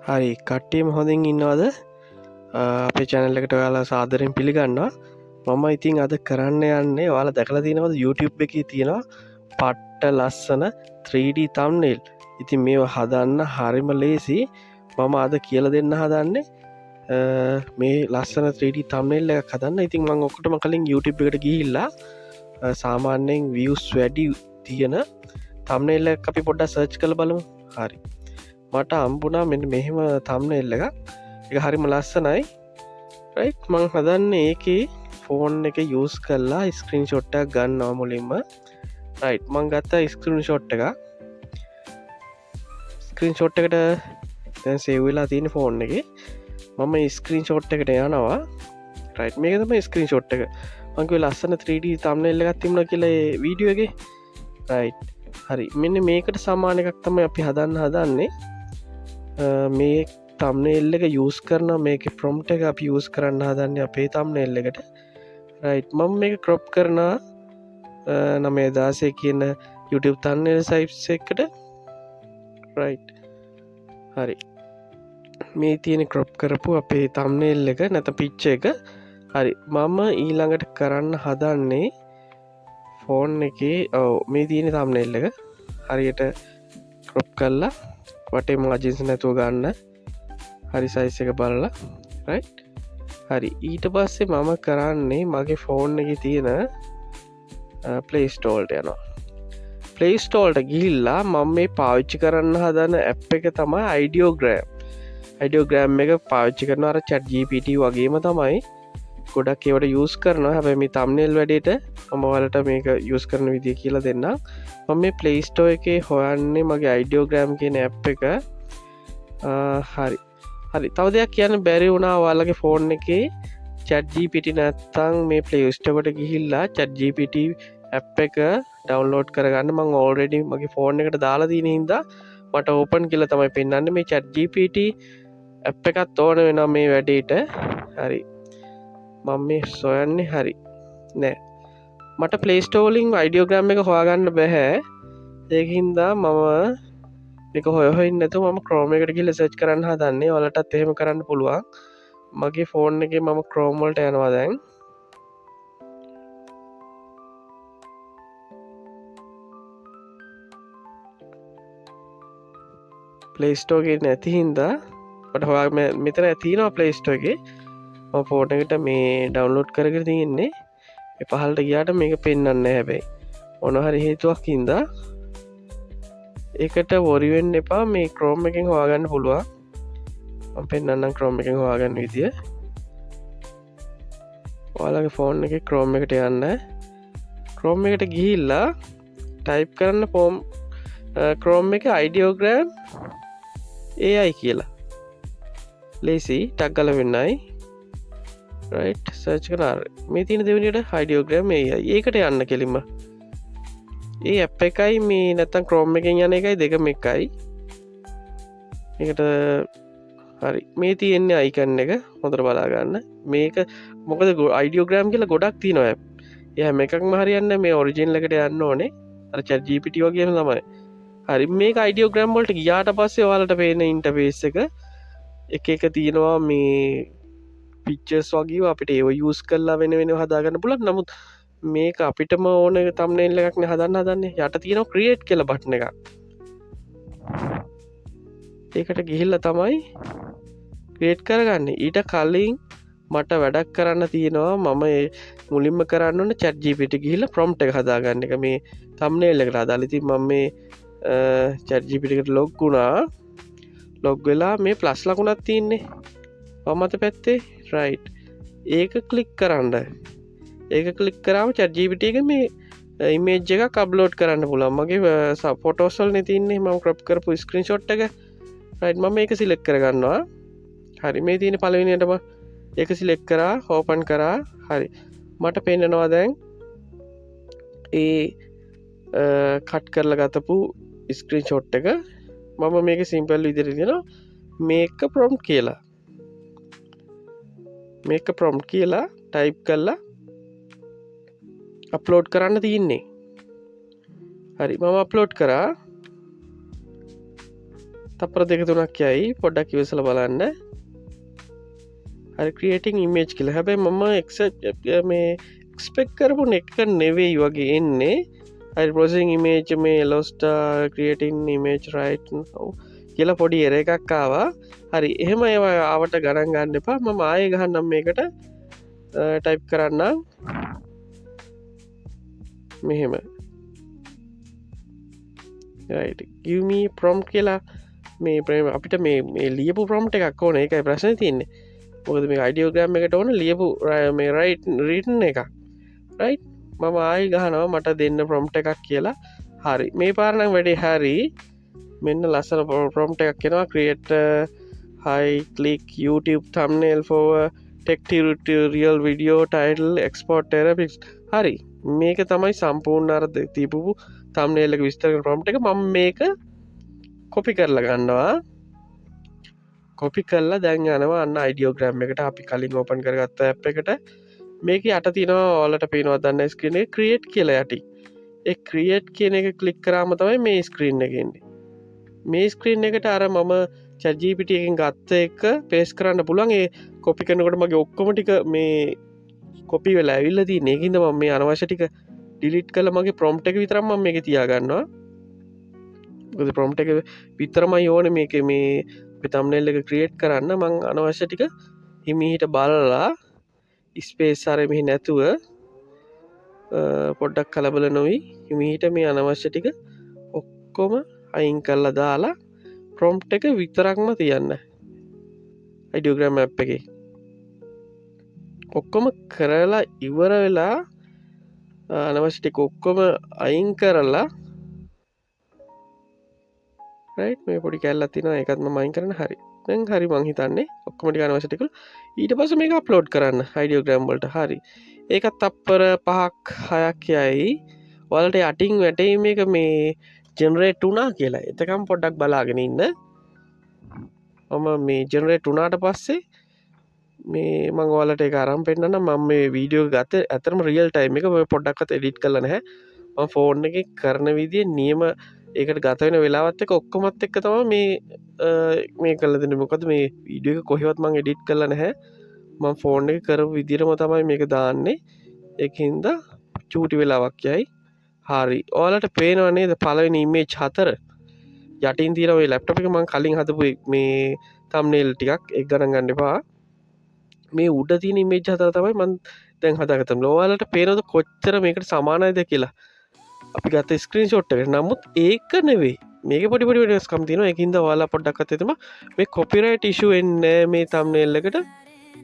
හරි කට්ටියම හොඳින් ඉන්නවාද අපේ චැනල් එකට ඔයාලා සාදරයෙන් පිළිගන්නවා. මම ඉතින් අද කරන්න යන්නේ ඔයාලා දැකලා තියෙනවද YouTube එකේ තියෙනවා පට්ට ලස්සන 3D thumbnail. ඉතින් මේවා හදන්න හරිම ලේසි. මම අද කියලා දෙන්න හදන්නේ මේ ලස්සන 3D thumbnail එකක් හදන්න. ඉතින් මම ඔක්කොටම කලින් YouTube එකට ගිහිල්ලා සාමාන්‍යයෙන් views වැඩි තියෙන thumbnail එකක් අපි පොඩ්ඩක් search කරලා බලමු. හරි. මට අම්බුණා මෙන්න මෙහෙම thumbnail එකක්. ඒක හරිම ලස්සනයි. right මම හදන්නේ ඒකේ ෆෝන් එක use කරලා ස්ක්‍රීන්ෂොට් එකක් ගන්නවා මුලින්ම. right මම ගත්තා ස්ක්‍රීන්ෂොට් එකක්. ස්ක්‍රීන්ෂොට් එකට දැන් සේව් වෙලා තියෙන ෆෝන් එකේ. මම ස්ක්‍රීන්ෂොට් එකට යනවා. right මේක තමයි ස්ක්‍රීන්ෂොට් එක. මම කිව්වේ ලස්සන 3D thumbnail එකක් තිබුණා කියලා ඒ වීඩියෝ එකේ. right හරි මෙන්න මේකට සමාන එකක් තමයි අපි හදන්නේ. මේ thumbnail එක use කරන මේකේ prompt එක අපි use කරන්න හදන්නේ අපේ thumbnail එකට. right මම මේක crop කරනවා 916 කියන YouTube thumbnail size එකට. right හරි මේ තියෙන crop කරපු අපේ thumbnail එක නැත්නම් picture එක. හරි මම ඊළඟට කරන්න හදන්නේ ෆෝන් එකේ මේ තියෙන thumbnail එක හරියට crop කරලා වටේ මාජින්ස් නැතුව ගන්න. හරි size එක බලලා. right හරි ඊට පස්සේ මම කරන්නේ මගේ ෆෝන් එකේ තියෙන Play Store එකට යනවා. Play Store එකට ගිහිල්ලා මම මේ පාවිච්චි කරන්න හදන app එක තමයි Ideogram. Ideogram එක පාවිච්චි කරනවා අර ChatGPT වගේම තමයි. ගොඩක් ඒවට use කරනවා. හැබැයි මේ thumbnail වැඩේට මම ඔයාලට මේක use කරන විදිය කියලා දෙන්නම්. මම මේ Play Store එකේ හොයන්නේ මගේ Ideogram කියන app එක. හරි තව දෙයක් කියන්න බැරි වුණා ඔයාලගේ ෆෝන් එකේ ChatGPT නැත්තම් මේ Play Store එකට ගිහිල්ලා ChatGPT app එක download කරගන්න. මම already මගේ ෆෝන් එකට දාලා තියෙන හින්දා මට open කියලා තමයි පෙන්නන්නේ. මේ ChatGPT app එකත් ඕන වෙනවා මේ වැඩේට. හරි මම මේ සොයන්නේ හරි නෑ මට Play Store වලින් Ideogram එක හොයාගන්න බැහැ. ඒකින්ද මම මේක හොයන්න නැතුව මම Chrome එකට ගිහලා search කරන්න හදන්නේ. ඔයාලටත් එහෙම කරන්න පුළුවන්. මගේ ෆෝන් එකේ මම Chrome වලට යනවා දැන්. Play Store එකේ නැති හින්දා මට හොයා මෙතන තියෙනවා Play Store එකේ. මම ෆෝන් එකට මේ download කරගෙන තියෙන්නේ. මේ පහළට ගියාට මේක පෙන්වන්නේ නැහැ හැබැයි. මොන හරි හේතුවක් හින්දා ඒකට worry වෙන්න එපා. මේ Chrome එකෙන් හොයාගන්න පුළුවන්. මම පෙන්වන්නම් Chrome එකෙන් හොයාගන්න විදිය. ඔයාලගේ ෆෝන් එකේ Chrome එකට යන්න. Chrome එකට ගිහිල්ලා type කරන්න Chrome එකේ Ideogram AI කියලා. ලේසි ටක් ගාලා වෙන්නයි. right search කරලා මේ තියෙන දෙවෙනියට Ideogram AI. ඒකට යන්න කෙලින්ම. ඒ app එකයි මේ නැත්තම් Chrome එකෙන් යන එකයි දෙකම එකයි. මේකට හරි මේ තියෙන්නේ icon එක හොඳට බලා ගන්න. මේක මොකද Ideogram කියලා ගොඩක් තියෙනවා app. ඒ හැම එකක්ම හරියන්නේ මේ original එකට යන්න ඕනේ. අර ChatGPT වගේම තමයි. හරි මේක Ideogram වලට ගියාට පස්සේ ඔයාලට පේන interface එක එක තියෙනවා මේ pictures වගේ අපිට ඒව use කරලා වෙන වෙනම හදාගන්න පුළුවන්. නමුත් මේක අපිටම ඕන thumbnail එකක් නේ හදන්නේ. යට තියෙනවා create කියලා බටන් එකක්. ඒකට ගිහිල්ලා තමයි create කරගන්නේ. ඊට කලින් මට වැඩක් කරන්න තියෙනවා. මම මුලින්ම කරන්න ඕනේ ChatGPT ගිහිල්ලා prompt එක හදාගන්න එක මේ thumbnail එකට හදාලා. ඉතින් මම මේ ChatGPT එකට log වුණා. log වෙලා මේ plus ලකුණක් තියෙන්නේ. වම් අත පැත්තේ right. ඒක click කරන්න. ඒක click කරාම ChatGPT එක මේ image එකක් upload කරන්න පුළුවන්. මගේ photos වල නේ තියෙන්නේ මම crop කරපු screenshot එක. right මම මේක select කරගන්නවා. හරි මේ තියෙන පළවෙනියටම ඒක select කරා open කරා. හරි මට පේන්නනවා දැන් ඒ cut කරලා ගතපු screenshot එක. මම මේක simple විදිහට දෙනවා make a prompt කියලා. make a prompt කියලා type කරලා අප්ලෝඩ් කරන්න තියෙන්නේ. හරි මම අප්ලෝඩ් කරා. තප්පර 2-3ක් යයි පොඩ්ඩක් ඉවසලා බලන්න. හරි ක්‍රියේටින් ඉමේජ් කියලා. හැබැයි මම මේ එක්ස්පෙක්ට් කරපු එක නෙවෙයි වගේ එන්නේ. හරි ප්‍රොසෙසිං ඉමේජ් මේ lost creating image right now කියලා පොඩි එරර් එකක් ආවා. හරි එහෙම ඒවා ආවට ගණන් ගන්න එපා. මම ආයෙ ගහන්නම් මේකට ටයිප් කරන්නම්. මෙහෙම right give me prompt කියලා මේ අපිට මේ ලියපු prompt එකක් ඕනේ. ඒකයි ප්‍රශ්නේ තියෙන්නේ. මොකද මේ ideogram එකට ඕන ලියපු මේ written එකක් right. මම ආයි ගහනවා මට දෙන්න prompt එකක් කියලා. හරි මේ පාර නම් වැඩේ හරි. මෙන්න ලස්සන prompt එකක් එනවා create high click YouTube thumbnail for tech tutorial video title export therapy. හරි මේක තමයි සම්පූර්ණ අර තියපු thumbnail එක විස්තර කරන prompt එක. මම මේක copy කරලා ගන්නවා. copy කරලා දැන් යනවා අන්න ideogram එකට. අපි කලින් open කරගත්ත app එකට. මේක යට තියෙනවා ඔයාලට පේනවා දන්න ස්ක්‍රීන් එක create කියලා යටි. ඒ create කියන එක ක්ලික් කරාම තමයි මේ ස්ක්‍රීන් එක එන්නේ. මේ ස්ක්‍රීන් එකට අර මම ChatGPT එකෙන් ගත්ත එක paste කරන්න පුළුවන්. ඒ copy කරනකොට මගේ ඔක්කොම ටික මේ copy වෙලා ඇවිල්ලා තියෙන. ඒකින්ද මම මේ අනවශ්‍ය ටික delete කරලා මගේ prompt එක විතරක් මම මේකේ තියාගන්නවා. මොකද prompt එක විතරමයි ඕනේ මේකේ මේ thumbnail එක create කරන්න. මම අනවශ්‍ය ටික හිමීට බලලා ස්පේස් අර මෙහි නැතුව පොඩ්ඩක් කලබල නොවි හිමීට මේ අනවශ්‍ය ටික ඔක්කොම අයින් කරලා දාලා prompt එක විතරක්ම තියන්න ideogram app එකේ. ඔක්කොම කරලා ඉවර වෙලා අනවශ්‍ය ටික ඔක්කොම අයින් කරලා right මේ පොඩි කැල්ලක් තියෙනවා ඒකත් මම අයින් කරන්න. හරි දැන් හරි මං හිතන්නේ ඔක්කොම ටික අනවශ්‍ය ටික ඊට පස්සේ මේක අප්ලෝඩ් කරන්න ideogram වලට. හරි ඒකත් තප්පර 5ක් 6ක් යයි. ඔයාලට යටින් වැටේ මේක මේ ජෙනරේට් වුණා කියලා. එතකම් පොඩ්ඩක් බලාගෙන ඉන්න. මම මේ ජෙනරේට් වුණාට පස්සේ මේ මම ඔයාලට ඒක අරන් පෙන්නන්නම්. මම මේ වීඩියෝ එක ගත්තේ ඇත්තටම රියල් ටයිම් එක. ඔය පොඩ්ඩක්වත් එඩිට් කරලා නැහැ. මම ෆෝන් එකේ කරන විදිහේ නියම ඒකට ගත වෙන වෙලාවත් එක්ක ඔක්කොමත් එක්ක තමයි මේ කරලා දෙන්නේ. මොකද මේ වීඩියෝ එක කොහෙවත් මම එඩිට් කරලා නැහැ. මම ෆෝන් එකේ කරපු විදිහටම තමයි මේක දාන්නේ. ඒකින්ද චූටි වෙලාවක් යයි. හරි ඔයාලට පේනව නේද පළවෙනි ඉමේජ් 4 යටින් තියෙන ඔය ලැප්ටොප් එක මම කලින් හදපු මේ thumbnail ටිකක් ඒක ගණන් ගන්න එපා. මේ උඩ තියෙන ඉමේජ් 4 තමයි මම දැන් හදාගත්තේ. ඔයාලට පේනවද කොච්චර මේකට සමානයිද කියලා? අපි ගත්ත ස්ක්‍රීන්ෂොට් එක. නමුත් ඒක නෙවෙයි. මේකේ පොඩි පොඩි වෙනස්කම් තියෙනවා. ඒකින්ද ඔයාලා පොඩ්ඩක් අත් හිතමු. මේ copyright issue එන්නේ මේ thumbnail එකට.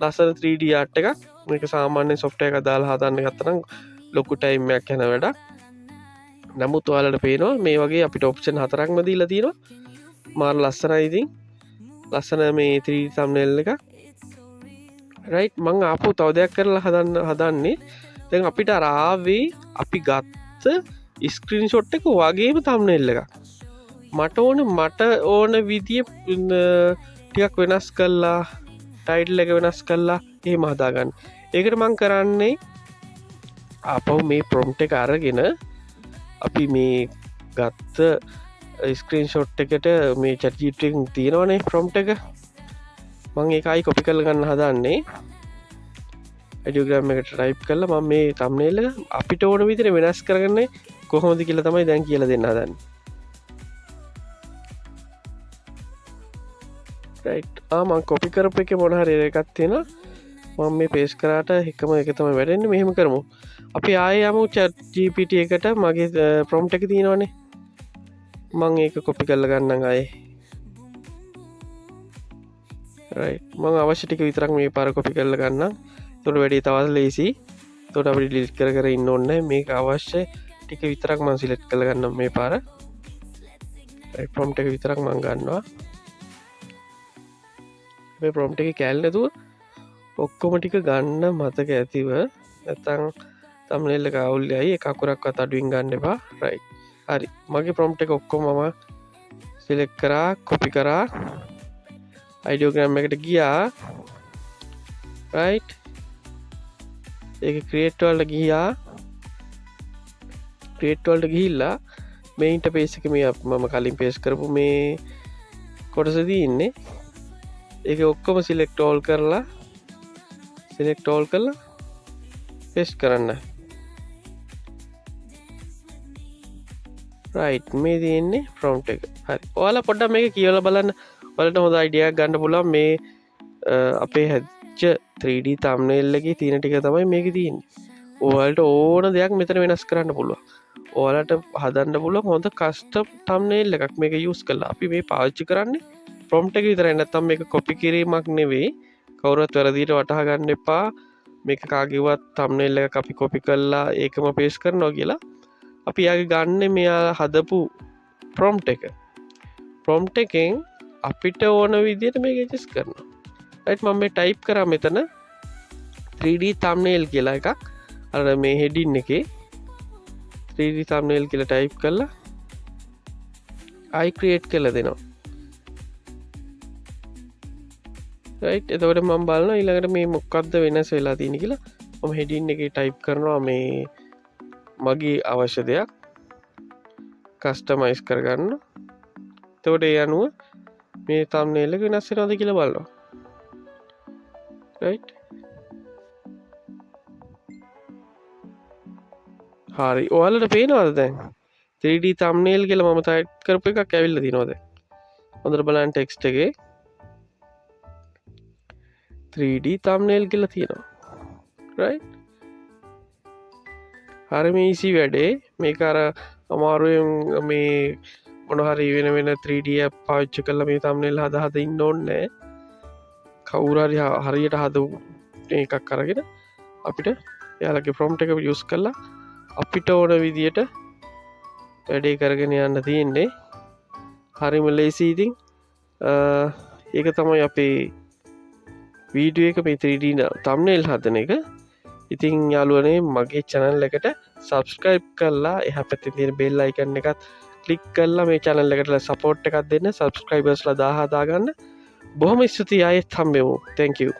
ලස්සන 3D art එකක්. මේක සාමාන්‍ය software එකක් දාලා හදන්න ගත්තා නම් ලොකු time එකක් යන වැඩක්. නමුත් ඔයාලට පේනවා මේ වගේ අපිට ඔප්ෂන් 4ක්ම දීලා තියෙනවා. මාර ලස්සනයි ඉතින්. ලස්සන මේ 3D thumbnail එක. right මම ආපහු තව දෙයක් කරලා හදන්නේ. දැන් අපිට අර ආවේ අපි ගත්ත ස්ක්‍රීන්ෂොට් එක වගේම thumbnail එකක්. මට ඕන විදිය ටිකක් වෙනස් කරලා ටයිටල් එක වෙනස් කරලා එහෙම හදාගන්න. ඒකට මම කරන්නේ ආපහු මේ prompt එක අරගෙන අපි මේ ගත්ත ස්ක්‍රීන්ෂොට් එකට මේ ChatGPT එකෙන් තියෙනවනේ prompt එක. මම ඒකයි copy කරලා ගන්න හදන්නේ. ideogram එකට type කරලා මම මේ thumbnail එක අපිට ඕන විදිහට වෙනස් කරගන්නේ කොහොමද කියලා තමයි දැන් කියලා දෙන්න හදන්නේ. right මම copy කරපු එකේ මොන හරි එකක් තියෙනවා. මම මේ paste කරාට එකම එක තමයි වැඩෙන්නේ. මෙහෙම කරමු. අපි ආයෙ යමු ChatGPT එකට. මගේ prompt එක තියෙනවනේ. මම ඒක copy කරලා ගන්නම් ආයෙ. right මම අවශ්‍ය ටික විතරක් මේ පාර copy කරලා ගන්නම්. ඒකට වැඩි තවත් ලේසි. ඒකට අපිට delete කර ඉන්න ඕනේ නැහැ. මේක අවශ්‍ය ටික විතරක් මම select කරලා ගන්නම් මේ පාර. right prompt එක විතරක් මම ගන්නවා. මේ prompt එකේ කැලේ නැතුව ඔක්කොම ටික ගන්න මතක ඇතිව. නැත්තම් thumbnail එක අවුල් යයි. එක අකුරක්වත් අඩුවෙන් ගන්න එපා. right හරි මගේ prompt එක ඔක්කොම මම select කරා copy කරා ideogram එකට ගියා. right ඒක create වලට ගියා. create වලට ගිහිල්ලා මේ interface එක මේ මම කලින් paste කරපු මේ කොටසදී ඉන්නේ ඒක ඔක්කොම සිලෙක්ට් ඕල් කරලා පේස්ට් කරන්න. රයිට් මේ තියෙන්නේ ප්‍රොම්ප්ට් එක. හරි. ඔයාලා පොඩ්ඩක් මේක කියවලා බලන්න. ඔයාලට හොඳ අයිඩියාවක් ගන්න පුළුවන් මේ අපේ හැදිච්ච 3D thumbnail එකේ තියෙන ටික තමයි මේකේ තියෙන්නේ. ඔයාලට ඕන දෙයක් මෙතන වෙනස් කරන්න පුළුවන්. ඔයාලට හදන්න පුළුවන් හොඳ කස්ටම් thumbnail එකක් මේක යූස් කරලා. අපි මේ පාවිච්චි කරන්නේ ප්‍රොම්ප්ට් එක විතරයි. නැත්තම් මේක කොපි කිරීමක් නෙවෙයි. කවුරුත් වැරදියට වටහා ගන්න එපා. මේක කාගේවත් thumbnail එකක් අපි කොපි කරලා ඒකම පේස්ට් කරනවා කියලා. අපි යාගේ ගන්න මෙයා හදපු ප්‍රොම්ප්ට් එක. ප්‍රොම්ප්ට් එකෙන් අපිට ඕන විදිහට මේක ඇඩ්ජස්ට් කරනවා. රයිට් මම මේ ටයිප් කරා මෙතන 3D thumbnail කියලා එකක්. අර මේ heading එකේ 3D thumbnail කියලා ටයිප් කරලා I create කරලා දෙනවා. රයිට් එතකොට මම බලනවා ඊළඟට මේ මොකක්ද වෙනස් වෙලා තියෙන්නේ කියලා. මම heading එකේ ටයිප් කරනවා මේ මගේ අවශ්‍ය දෙයක් කස්ටමයිස් කරගන්න. එතකොට ඒ අනුව මේ thumbnail එක වෙනස් වෙනවද කියලා බලනවා. රයිට් හරි. ඔයාලට පේනවද දැන් 3D thumbnail කියලා මම ටයිප් කරපු එකක් ඇවිල්ලා තියෙනවා දැන්. හොඳට බලන්න ටෙක්ස්ට් එකේ 3D thumbnail කියලා තියෙනවා. රයිට් හරි මේ ඊසි වැඩේ. මේක අර අමාරුවෙන් මේ මොන හරි වෙන 3D app පාවිච්චි කරලා මේ thumbnail හදා ඉන්න ඕනේ නැහැ. කවුරු හරි හරියට හදපු එකක් අරගෙන අපිට එයාලගේ prompt එක use කරලා අපිට ඕන විදියට වැඩේ කරගෙන යන්න තියෙන්නේ. හරිම ලේසි. ඉතින් ඒක තමයි අපේ වීඩියෝ එක මේ 3D thumbnail හදන එක. ඉතින් යාළුවනේ මගේ channel එකට subscribe කරලා එහා පැත්තේ තියෙන bell icon එකත් click කරලා මේ channel එකට support එකක් දෙන්න. subscribers ලා 1000 දාගන්න. බොහොම ස්තුතියි. ආයෙත් හම්බෙමු. thank you.